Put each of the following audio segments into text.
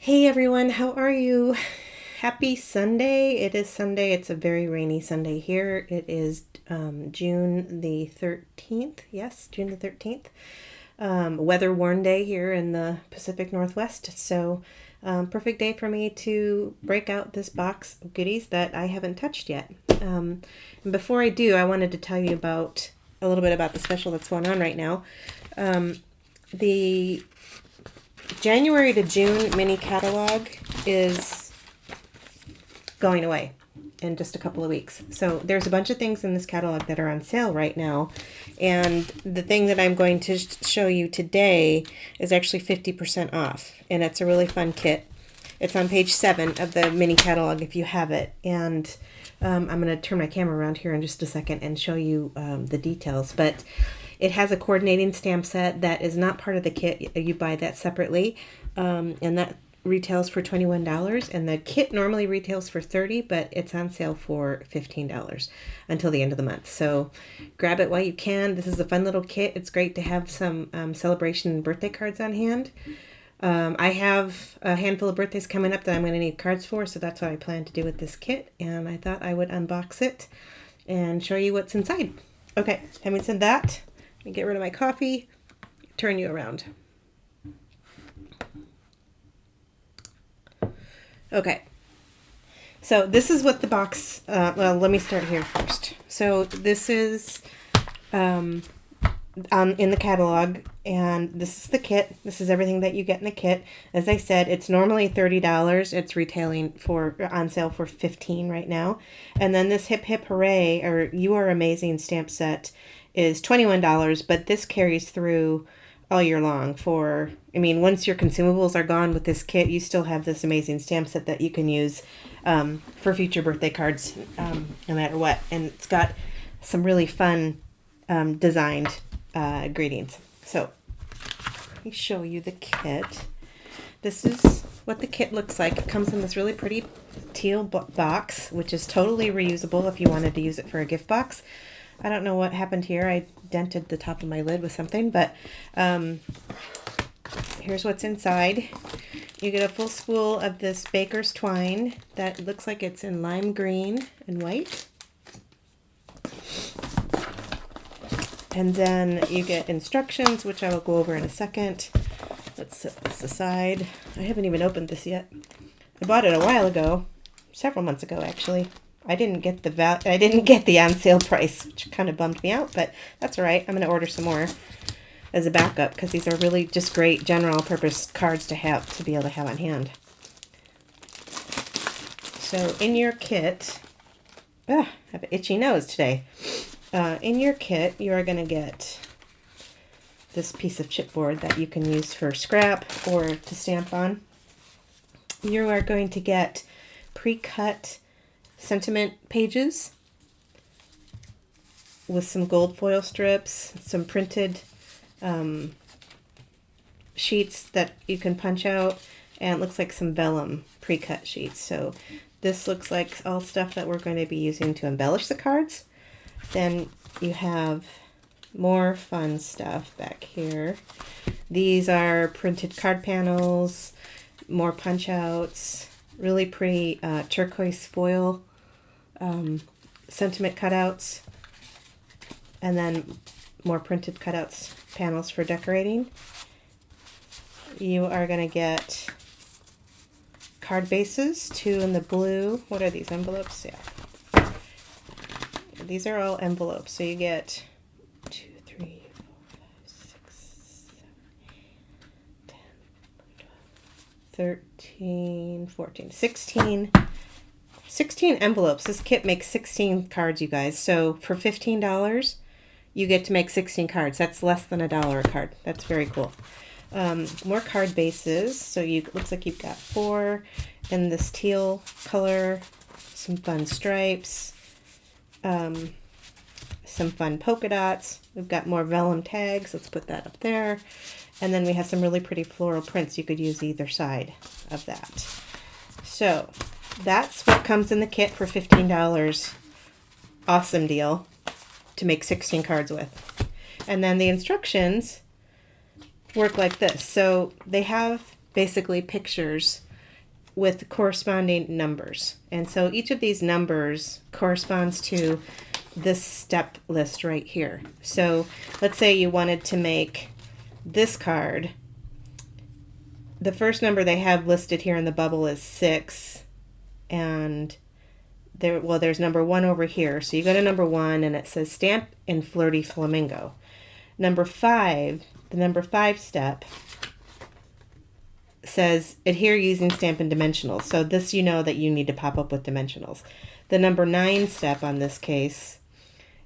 Hey everyone, how are you? Happy Sunday. It is Sunday. It's a very rainy Sunday here. It is June the 13th. Yes, June the 13th. Weather worn day here in the Pacific Northwest. So perfect day for me to break out this box of goodies that I haven't touched yet. And before I do, I wanted to tell you about a little bit about the special that's going on right now. The January to June mini catalog is going away in just a couple of weeks. So there's a bunch of things in this catalog that are on sale right now. And the thing that I'm going to show you today is actually 50% off. And it's a really fun kit. It's on page 7 of the mini catalog if you have it. And I'm going to turn my camera around here in just a second and show you the details. But it has a coordinating stamp set that is not part of the kit. You buy that separately, and that retails for $21. And the kit normally retails for $30, but it's on sale for $15 until the end of the month. So grab it while you can. This is a fun little kit. It's great to have some celebration and birthday cards on hand. I have a handful of birthdays coming up that I'm going to need cards for, so that's what I plan to do with this kit. And I thought I would unbox it and show you what's inside. Okay, having said that, get rid of my coffee, turn you around. Okay, so this is what the box, well, let me start here first. So this is in the catalog, and this is the kit. This is everything that you get in the kit. As I said, it's normally $30. It's retailing on sale for $15 right now. And then this Hip Hip Hooray, or You Are Amazing stamp set is $21, but this carries through all year long once your consumables are gone with this kit, you still have this amazing stamp set that you can use for future birthday cards, no matter what. And it's got some really fun designed greetings. So let me show you the kit. This is what the kit looks like. It comes in this really pretty teal box, which is totally reusable if you wanted to use it for a gift box. I don't know what happened here. I dented the top of my lid with something, but here's what's inside. You get a full spool of this baker's twine that looks like it's in lime green and white. And then you get instructions, which I will go over in a second. Let's set this aside. I haven't even opened this yet. I bought it a while ago, several months ago actually. I didn't get the on sale price, which kind of bummed me out, but that's all right. I'm going to order some more as a backup because these are really just great general purpose cards to be able to have on hand. So in your kit, I have an itchy nose today. In your kit, you are going to get this piece of chipboard that you can use for scrap or to stamp on. You are going to get pre-cut sentiment pages with some gold foil strips, some printed sheets that you can punch out, and it looks like some vellum pre-cut sheets. So this looks like all stuff that we're going to be using to embellish the cards. Then you have more fun stuff back here. These are printed card panels, more punch outs, really pretty turquoise foil sentiment cutouts, and then more printed cutouts panels for decorating. You are going to get card bases, 2 in the blue. What are these, envelopes? Yeah. These are all envelopes. So you get 2, 3, 4, 5, 6, 7, 8, 9, 10, 11, 12, 13, 14, 16 envelopes. This kit makes 16 cards, you guys. So for $15, you get to make 16 cards. That's less than $1 a card. That's very cool. More card bases. So looks like you've got 4 in this teal color, some fun stripes, some fun polka dots. We've got more vellum tags. Let's put that up there. And then we have some really pretty floral prints. You could use either side of that. So that's what comes in the kit for $15. Awesome deal to make 16 cards with. And then the instructions work like this. So they have basically pictures with corresponding numbers. And so each of these numbers corresponds to this step list right here. So let's say you wanted to make this card. The first number they have listed here in the bubble is 6, and there's number 1 over here. So you go to number 1 and it says stamp and flirty flamingo. Number 5, the number 5 step says adhere using Stampin' Dimensionals. So this, you know that you need to pop up with dimensionals. The number 9 step on this case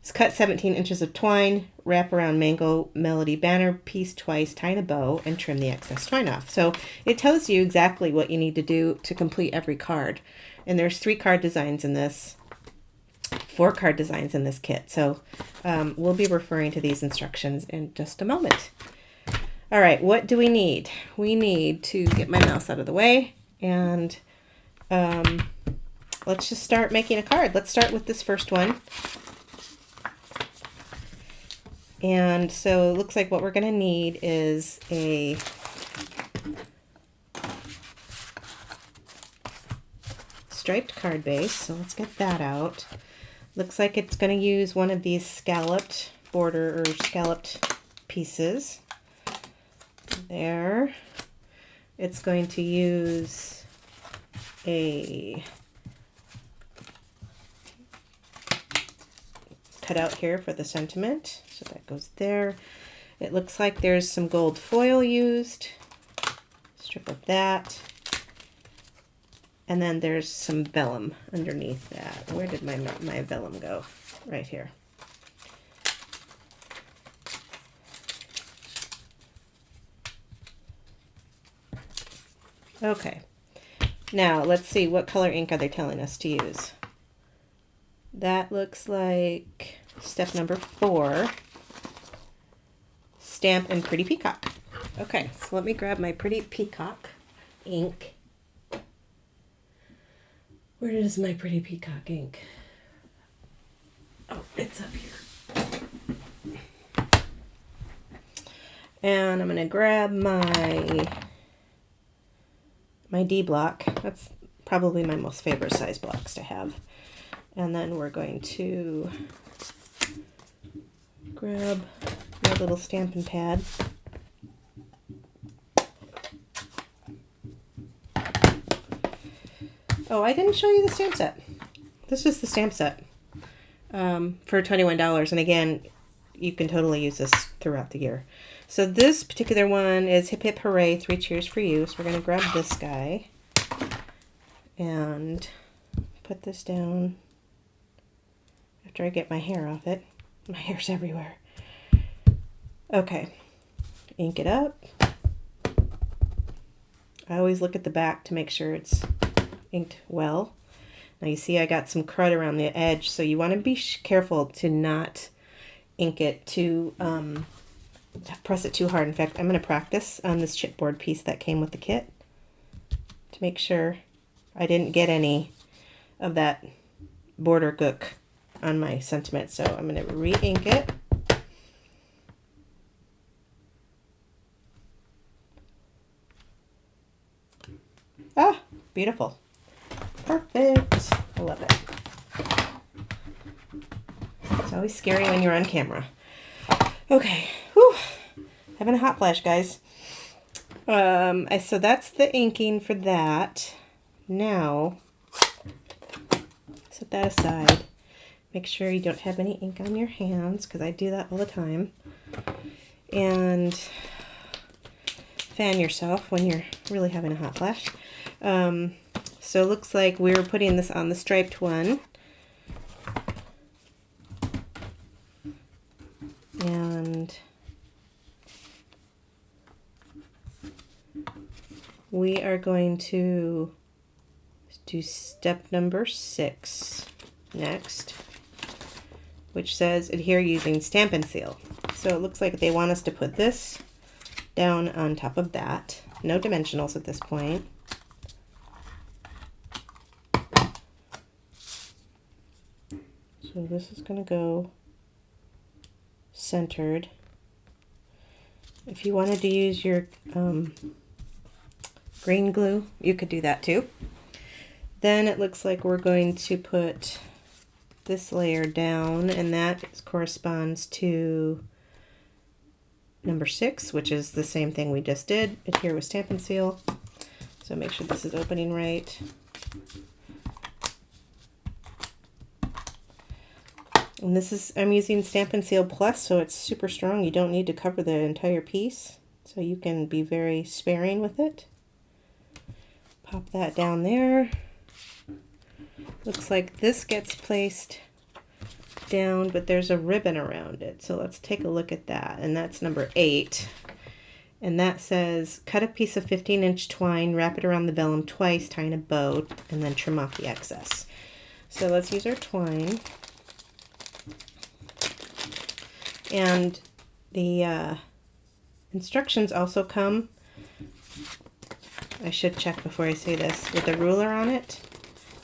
is cut 17 inches of twine, wrap around mango melody banner piece twice, tie in a bow, and trim the excess twine off. So it tells you exactly what you need to do to complete every card. And there's 3 card designs in this, 4 card designs in this kit. So we'll be referring to these instructions in just a moment. All right, what do we need? We need to get my mouse out of the way, and let's just start making a card. Let's start with this first one. And so it looks like what we're going to need is a striped card base. So let's get that out. Looks like it's going to use one of these scalloped border or scalloped pieces. There. It's going to use a cutout here for the sentiment. So that goes there. It looks like there's some gold foil used. Strip of that. And then there's some vellum underneath that. Where did my vellum go? Right here. Okay, now let's see, what color ink are they telling us to use? That looks like step number 4, stamp and pretty peacock. Okay, so let me grab my pretty peacock ink. Where is my pretty peacock ink? Oh, it's up here. And I'm gonna grab my D block. That's probably my most favorite size blocks to have. And then we're going to grab my little Stampin' Pad. Oh, I didn't show you the stamp set. This is the stamp set for $21. And again, you can totally use this throughout the year. So this particular one is Hip Hip Hooray, 3 cheers for you. So we're going to grab this guy and put this down after I get my hair off it. My hair's everywhere. Okay, ink it up. I always look at the back to make sure it's inked well. Now you see I got some crud around the edge, so you want to be careful to not ink it too press it too hard. In fact, I'm going to practice on this chipboard piece that came with the kit to make sure I didn't get any of that border gook on my sentiment. So I'm going to re-ink it. Ah, beautiful. Perfect. I love it. It's always scary when you're on camera. Okay. Whew. Having a hot flash, guys. So that's the inking for that. Now, set that aside. Make sure you don't have any ink on your hands, because I do that all the time. And fan yourself when you're really having a hot flash. So it looks like we're putting this on the striped one. And we are going to do step number 6 next, which says adhere using Stampin' Seal. So it looks like they want us to put this down on top of that. No dimensionals at this point. So this is going to go centered. If you wanted to use your green glue, you could do that too. Then it looks like we're going to put this layer down, and that corresponds to number 6, which is the same thing we just did. Adhere with Stampin' Seal. So make sure this is opening right. And this is, I'm using Stampin' Seal Plus, so it's super strong. You don't need to cover the entire piece, so you can be very sparing with it. Pop that down there. Looks like this gets placed down, but there's a ribbon around it. So let's take a look at that. And that's number 8. And that says, cut a piece of 15-inch twine, wrap it around the vellum twice, tie in a bow, and then trim off the excess. So let's use our twine. And the instructions also come, I should check before I say this, with a ruler on it.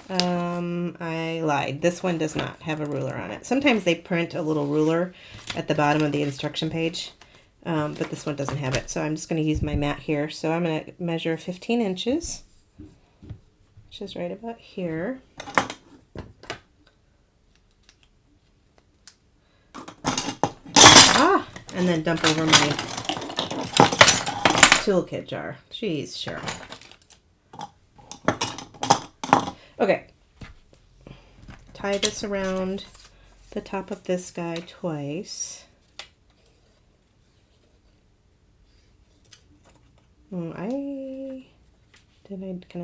I lied. This one does not have a ruler on it. Sometimes they print a little ruler at the bottom of the instruction page, but this one doesn't have it. So I'm just going to use my mat here. So I'm going to measure 15 inches, which is right about here. And then dump over my toolkit jar. Jeez, Cheryl. Okay. Tie this around the top of this guy twice. Can I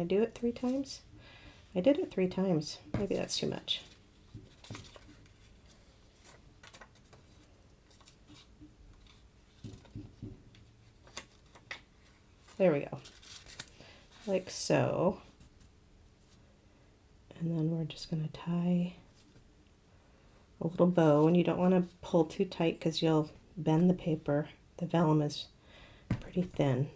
do it 3 times? I did it 3 times. Maybe that's too much. There we go, like so. And then we're just going to tie a little bow, and you don't want to pull too tight because you'll bend the paper. The vellum is pretty thin.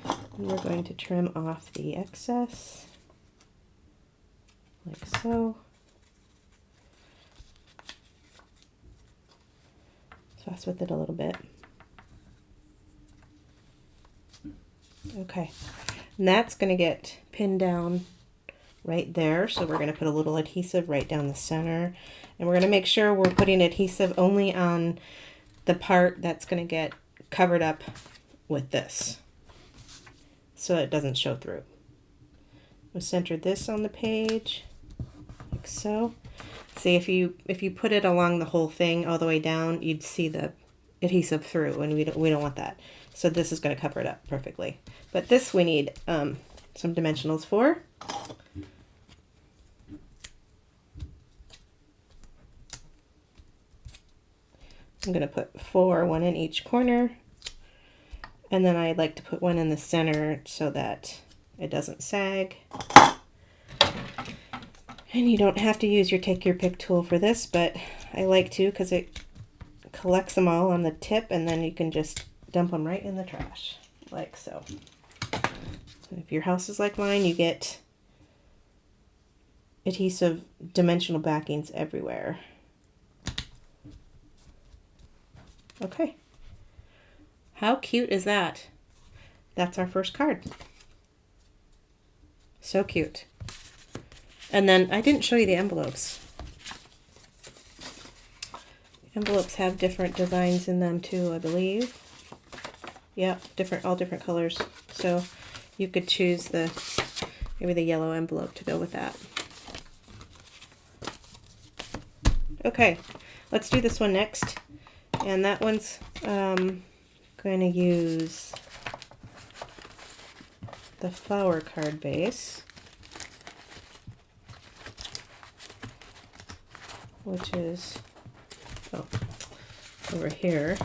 And we're going to trim off the excess, like so. Fuss with it a little bit. Okay, and that's going to get pinned down right there. So we're going to put a little adhesive right down the center, and we're going to make sure we're putting adhesive only on the part that's going to get covered up with this, so it doesn't show through. We'll center this on the page, like so. See, if you put it along the whole thing all the way down, you'd see the adhesive through, and we don't want that. So this is going to cover it up perfectly. But this we need some dimensionals for. I'm going to put 4, 1 in each corner, and then I like to put 1 in the center so that it doesn't sag. And you don't have to use your take your pick tool for this, but I like to because it collects them all on the tip, and then you can just dump them right in the trash, like so. If your house is like mine, you get adhesive dimensional backings everywhere. Okay. How cute is that? That's our first card. So cute. And then I didn't show you the envelopes. Envelopes have different designs in them too, I believe. Yeah, all different colors. So you could choose maybe the yellow envelope to go with that. Okay, let's do this one next. And that one's going to use the flower card base, which is over here.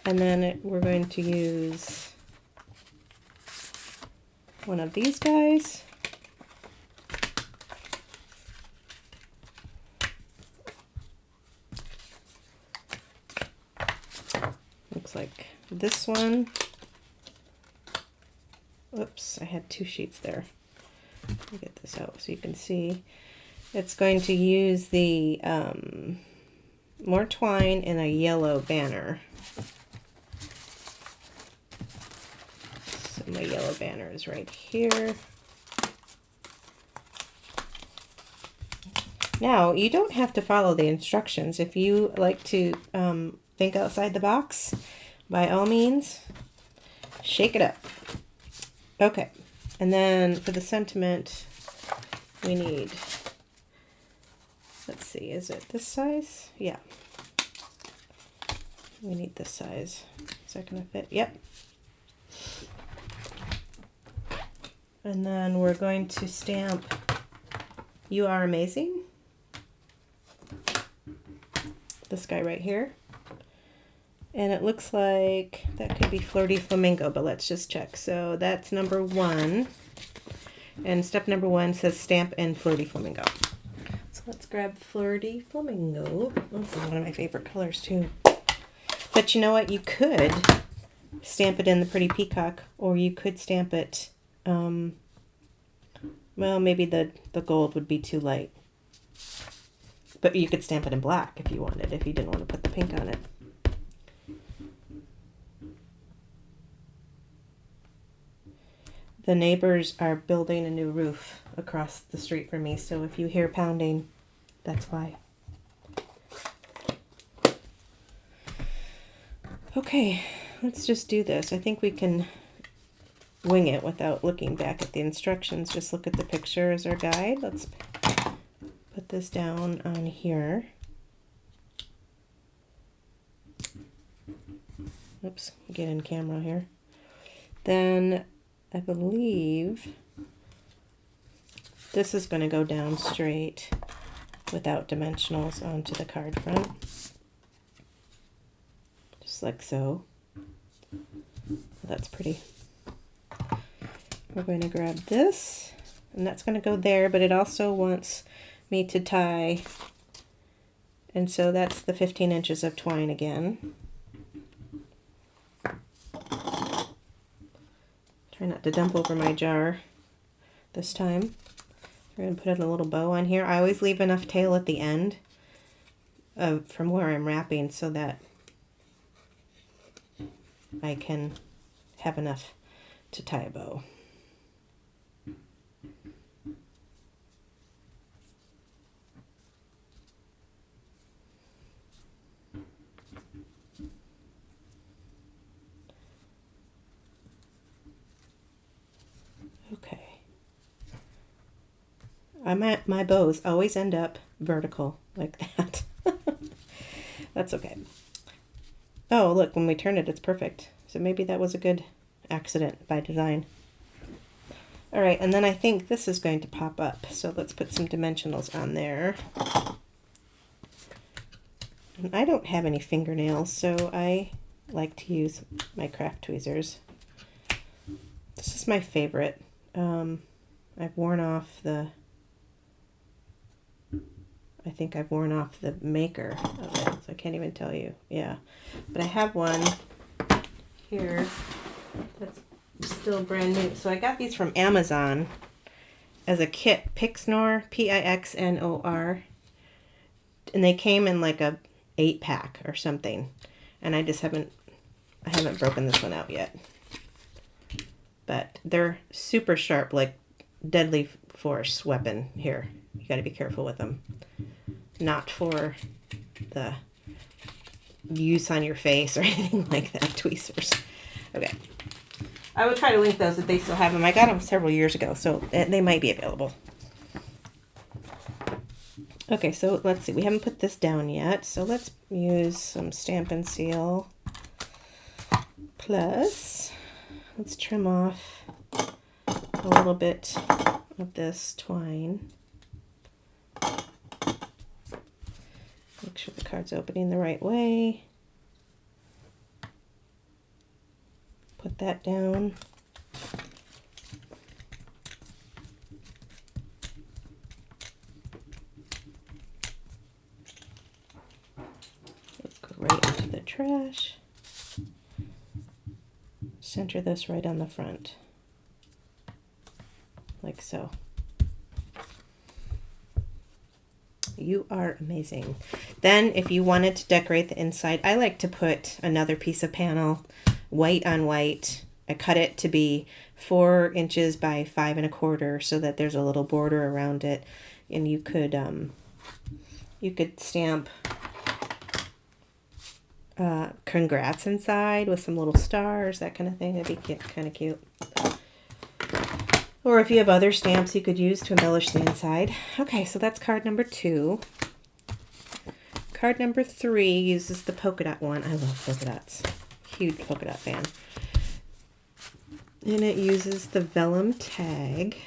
And then we're going to use one of these guys. Looks like this one. Oops, I had 2 sheets there. Let me get this out so you can see. It's going to use the more twine and a yellow banner. So my yellow banner is right here. Now, you don't have to follow the instructions. If you like to think outside the box, by all means, shake it up. Okay, and then for the sentiment, we need, let's see, is it this size? Yeah. We need this size. Is that going to fit? Yep. And then we're going to stamp "You Are Amazing." This guy right here. And it looks like that could be Flirty Flamingo, but let's just check. So that's number 1. And step number 1 says stamp and Flirty Flamingo. So let's grab Flirty Flamingo. This is one of my favorite colors too. But you know what? You could stamp it in the Pretty Peacock, or you could stamp it, well, maybe the gold would be too light. But you could stamp it in black if you wanted, if you didn't want to put the pink on it. The neighbors are building a new roof across the street from me, so if you hear pounding, that's why. Okay, let's just do this. I think we can wing it without looking back at the instructions. Just look at the picture as our guide. Let's put this down on here. Oops, get in camera here. Then I believe this is going to go down straight without dimensionals onto the card front. Just like so. That's pretty. We're going to grab this, and that's going to go there, but it also wants me to tie, and so that's the 15 inches of twine again. Try not to dump over my jar this time. We're going to put a little bow on here. I always leave enough tail at the end from where I'm wrapping so that I can have enough to tie a bow. Okay. My bows always end up vertical like that. That's okay. Oh, look, when we turn it, it's perfect. So maybe that was a good accident by design. All right, and then I think this is going to pop up. So let's put some dimensionals on there. And I don't have any fingernails, so I like to use my craft tweezers. This is my favorite. I've worn off the, I think I've worn off the maker of it, so I can't even tell you. Yeah, but I have one here that's still brand new. So I got these from Amazon as a kit, Pixnor, Pixnor, and they came in like a 8-pack or something, and I haven't broken this one out yet. But they're super sharp, like deadly force weapon here. You got to be careful with them. Not for the use on your face or anything like that, tweezers. Okay. I would try to link those if they still have them. I got them several years ago, so they might be available. Okay, so let's see. We haven't put this down yet, so let's use some Stampin' Seal. Plus, let's trim off a little bit of this twine. Make sure the card's opening the right way. Put that down. Let's go right into the trash. Center this right on the front, like so. you are amazing. Then if you wanted to decorate the inside, I like to put another piece of panel, white on white. I cut it to be 4 inches by 5 1/4 so that there's a little border around it. And you could stamp congrats inside with some little stars, that kind of thing. That'd be kind of cute. Or if you have other stamps you could use to embellish the inside. Okay, so that's card number 2. Card number 3 uses the polka dot one. I love polka dots. Huge polka dot fan. And it uses the vellum tag,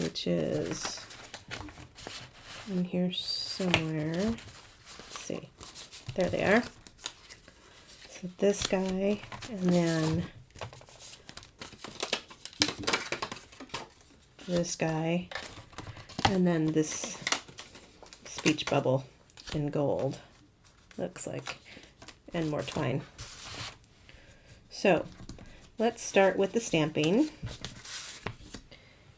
which is in here somewhere. Let's see. There they are. So this guy, and then this guy, and then this speech bubble in gold, looks like, and more twine. So let's start with the stamping.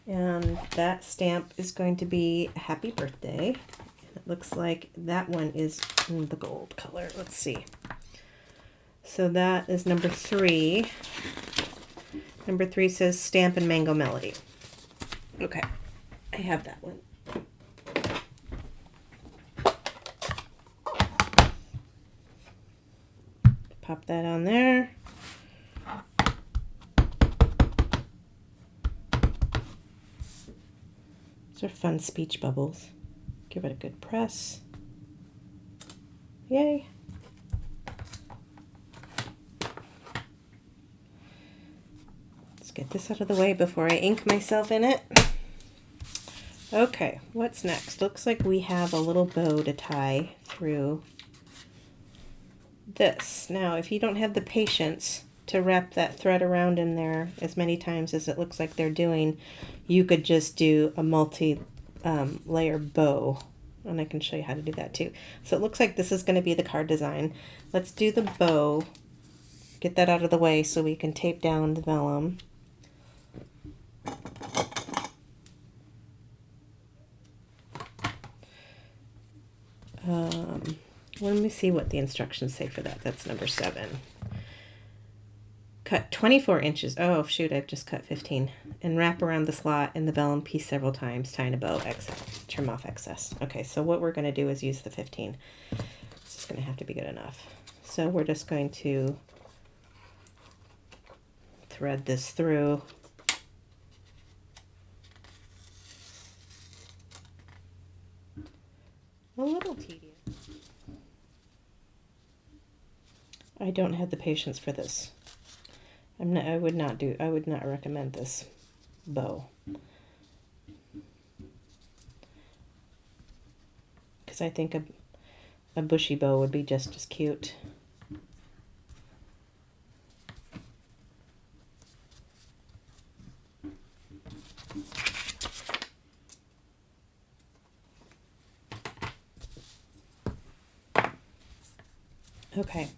And that stamp is going to be happy birthday. It looks like that one is in the gold color. Let's see. So that is number 3. Number 3 says Stamp and Mango Melody. Okay, I have that one. Pop that on there. These are fun speech bubbles. Give it a good press. Yay. Let's get this out of the way before I ink myself in it. Okay, what's next? Looks like we have a little bow to tie through this. Now, if you don't have the patience to wrap that thread around in there as many times as it looks like they're doing, you could just do a multi-layer bow, and I can show you how to do that too. So it looks like this is going to be the card design. Let's do the bow, get that out of the way so we can tape down the vellum. Let me see what the instructions say for that. That's number 7. Cut 24 inches. Oh, shoot, I've just cut 15. And wrap around the slot in the vellum piece several times, tying a bow, trim off excess. Okay, so what we're going to do is use the 15. This is going to have to be good enough. So we're just going to thread this through. A little tedious. I don't have the patience for this. I would not recommend this bow. Because I think a bushy bow would be just as cute. Okay.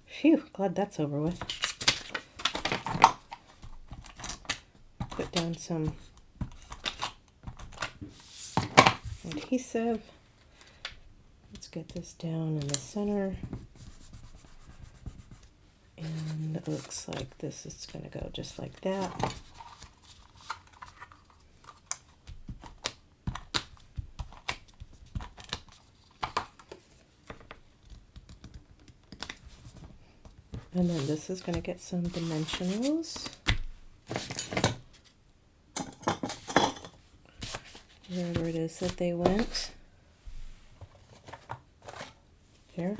Phew, glad that's over with. Put down some adhesive. Let's get this down in the center. And it looks like this is going to go just like that. And then this is going to get some dimensionals. Wherever it is that they went. Here.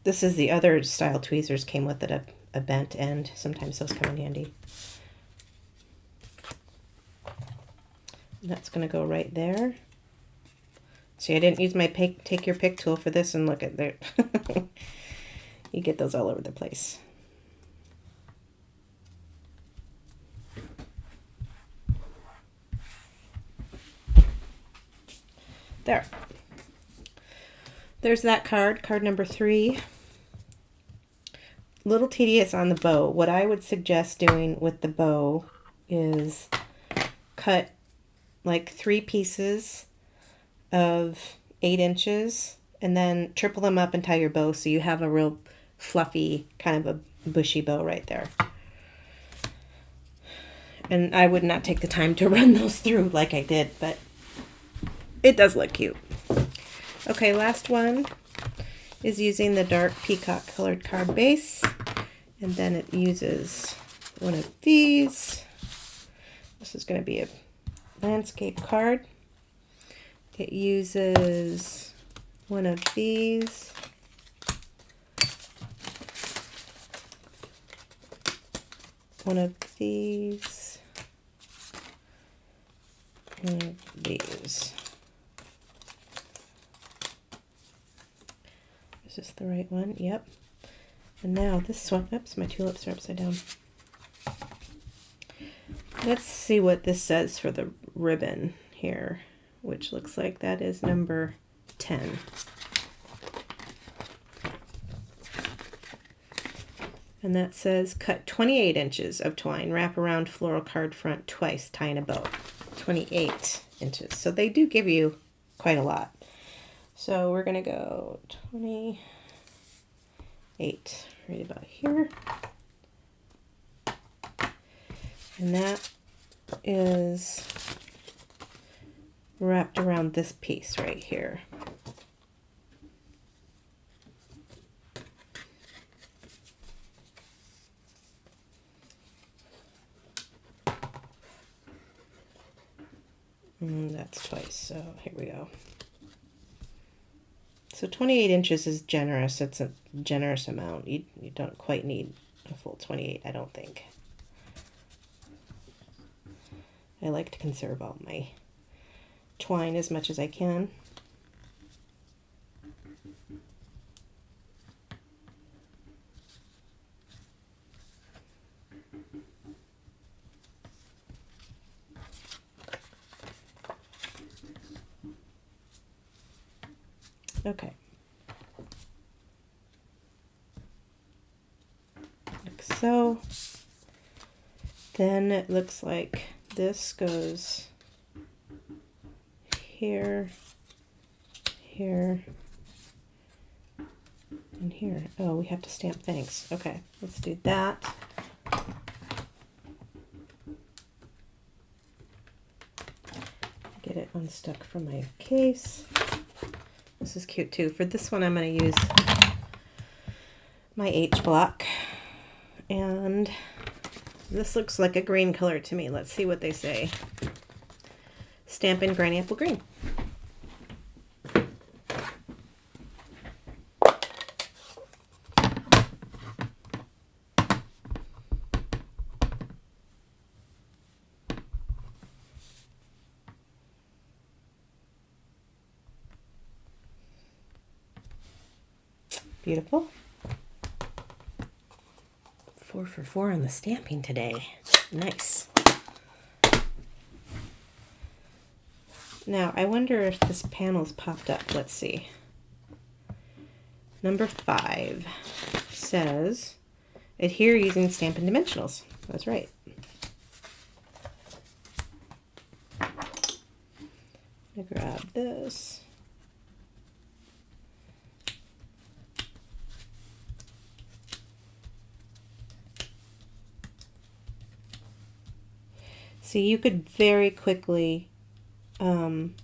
This is the other style tweezers came with it, a bent end. Sometimes those come in handy. That's going to go right there. See, I didn't use my take your pick tool for this, and look at there. You get those all over the place. There. There's that card, card number 3. little tedious on the bow. What I would suggest doing with the bow is cut like 3 pieces of 8 inches and then triple them up and tie your bow so you have a real fluffy kind of a bushy bow right there. And I would not take the time to run those through like I did, but it does look cute. Okay, last one is using the dark peacock colored card base, and then it uses one of these. This is going to be a landscape card. It uses one of these. One of these. One of these. Is this the right one? Yep. And now this one, oops, my tulips are upside down. Let's see what this says for the ribbon here, which looks like that is number 10. And that says cut 28 inches of twine, wrap around floral card front twice, tie in a bow. 28 inches. So they do give you quite a lot. So we're going to go 28 right about here. And that is wrapped around this piece right here. And that's twice, so here we go. So 28 inches is generous. It's a generous amount. You don't quite need a full 28, I don't think. I like to conserve all my twine as much as I can. Okay. Like so. Then it looks like this goes here, here, and here. Oh, we have to stamp thanks. Okay, let's do that. Get it unstuck from my case. This is cute too. For this one, I'm going to use my H block. And this looks like a green color to me. Let's see what they say. Stamp in Granny Apple Green. Beautiful. 4 for 4 on the stamping today. Nice. Now, I wonder if this panel's popped up. Let's see. Number 5 says, adhere using Stampin' Dimensionals. That's right. I grab this. So you could very quickly, in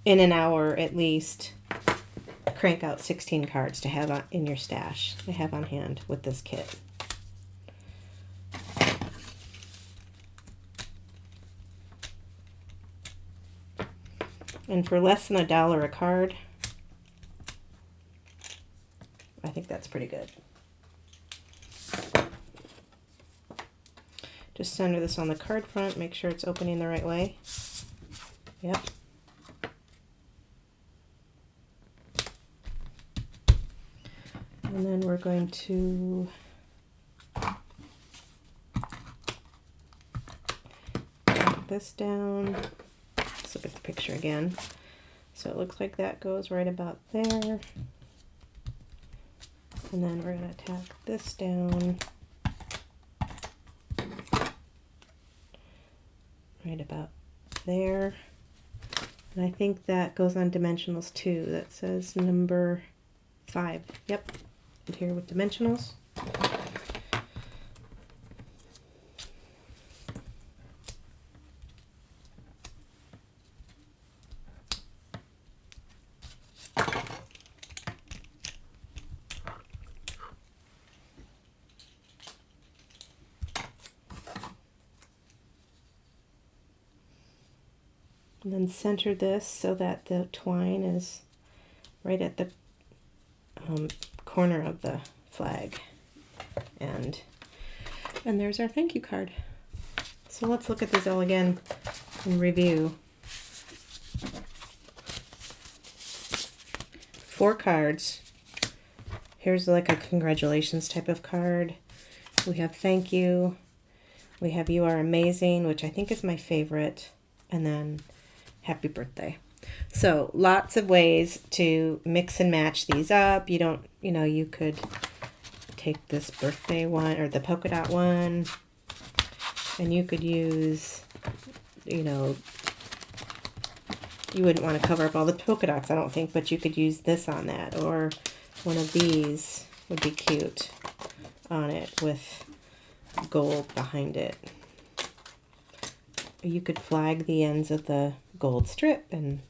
an hour at least, crank out 16 cards to have in your stash, to have on hand with this kit. And for less than $1 a card, I think that's pretty good. Just center this on the card front, make sure it's opening the right way. Yep. And then we're going to put this down. Let's look at the picture again. So it looks like that goes right about there. And then we're going to tack this down right about there. And I think that goes on dimensionals too. That says number 5. Yep. And here with dimensionals. And then center this so that the twine is right at the corner of the flag. And there's our thank you card. So let's look at these all again and review. 4 cards. Here's like a congratulations type of card. We have thank you. We have you are amazing, which I think is my favorite. And then happy birthday. So lots of ways to mix and match these up. You don't, you could take this birthday one or the polka dot one, and you could use, you wouldn't want to cover up all the polka dots, I don't think, but you could use this on that, or one of these would be cute on it with gold behind it. You could flag the ends of the gold strip, and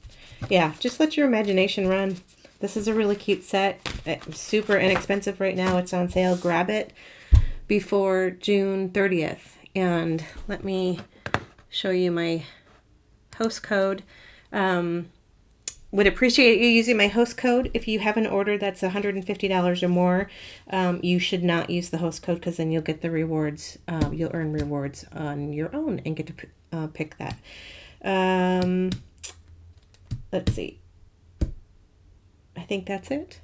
yeah, just let your imagination run. This is a really cute set. It's super inexpensive right now. It's on sale. Grab it before June 30th. And let me show you my host code. Would appreciate you using my host code. If you have an order that's $150 or more, you should not use the host code, because then you'll get the rewards. You'll earn rewards on your own and get to pick that. Let's see. I think that's it.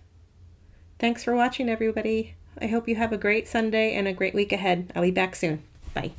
Thanks for watching, everybody. I hope you have a great Sunday and a great week ahead. I'll be back soon. Bye.